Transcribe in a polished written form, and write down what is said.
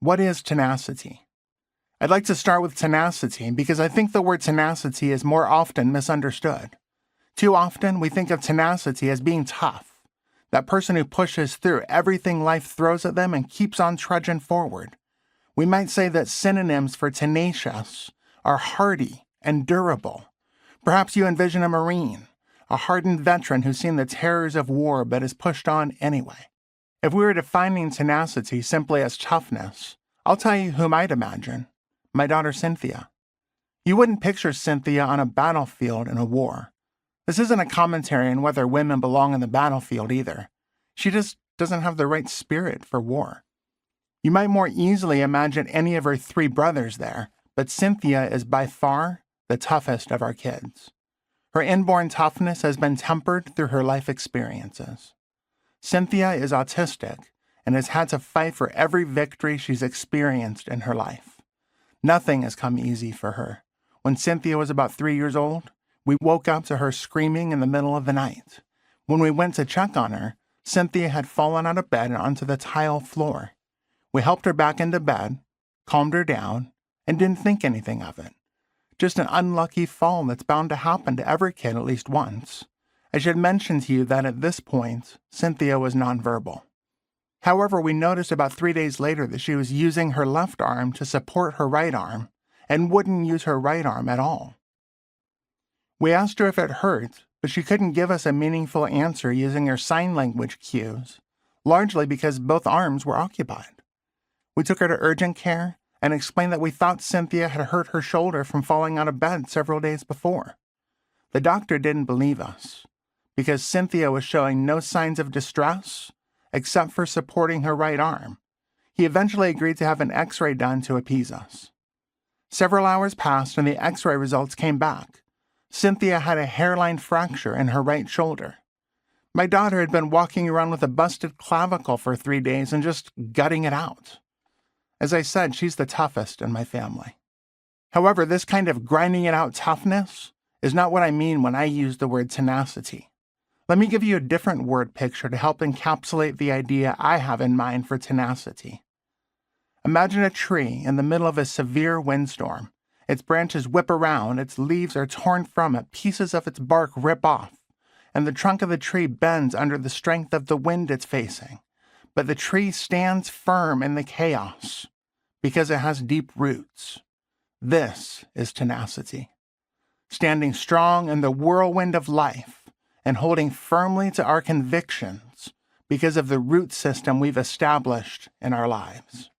What is tenacity? I'd like to start with tenacity because I think the word tenacity is more often misunderstood. Too often, we think of tenacity as being tough, that person who pushes through everything life throws at them and keeps on trudging forward. We might say that synonyms for tenacious are hardy and durable. Perhaps you envision a Marine, a hardened veteran who's seen the terrors of war but is pushed on anyway. If we were defining tenacity simply as toughness, I'll tell you whom I'd imagine. My daughter Cynthia. You wouldn't picture Cynthia on a battlefield in a war. This isn't a commentary on whether women belong on the battlefield either. She just doesn't have the right spirit for war. You might more easily imagine any of her 3 brothers there, but Cynthia is by far the toughest of our kids. Her inborn toughness has been tempered through her life experiences. Cynthia is autistic and has had to fight for every victory she's experienced in her life. Nothing has come easy for her. When Cynthia was about 3 years old, we woke up to her screaming in the middle of the night. When we went to check on her, Cynthia had fallen out of bed and onto the tile floor. We helped her back into bed, calmed her down, and didn't think anything of it. Just an unlucky fall that's bound to happen to every kid at least once. I should mention to you that at this point, Cynthia was nonverbal. However, we noticed about 3 days later that she was using her left arm to support her right arm and wouldn't use her right arm at all. We asked her if it hurt, but she couldn't give us a meaningful answer using her sign language cues, largely because both arms were occupied. We took her to urgent care and explained that we thought Cynthia had hurt her shoulder from falling out of bed several days before. The doctor didn't believe us, because Cynthia was showing no signs of distress except for supporting her right arm. He eventually agreed to have an x-ray done to appease us. Several hours passed and the x-ray results came back. Cynthia had a hairline fracture in her right shoulder. My daughter had been walking around with a busted clavicle for 3 days and just gutting it out. As I said, she's the toughest in my family. However, this kind of grinding it out toughness is not what I mean when I use the word tenacity. Let me give you a different word picture to help encapsulate the idea I have in mind for tenacity. Imagine a tree in the middle of a severe windstorm. Its branches whip around, its leaves are torn from it, pieces of its bark rip off, and the trunk of the tree bends under the strength of the wind it's facing. But the tree stands firm in the chaos because it has deep roots. This is tenacity. Standing strong in the whirlwind of life and holding firmly to our convictions because of the root system we've established in our lives.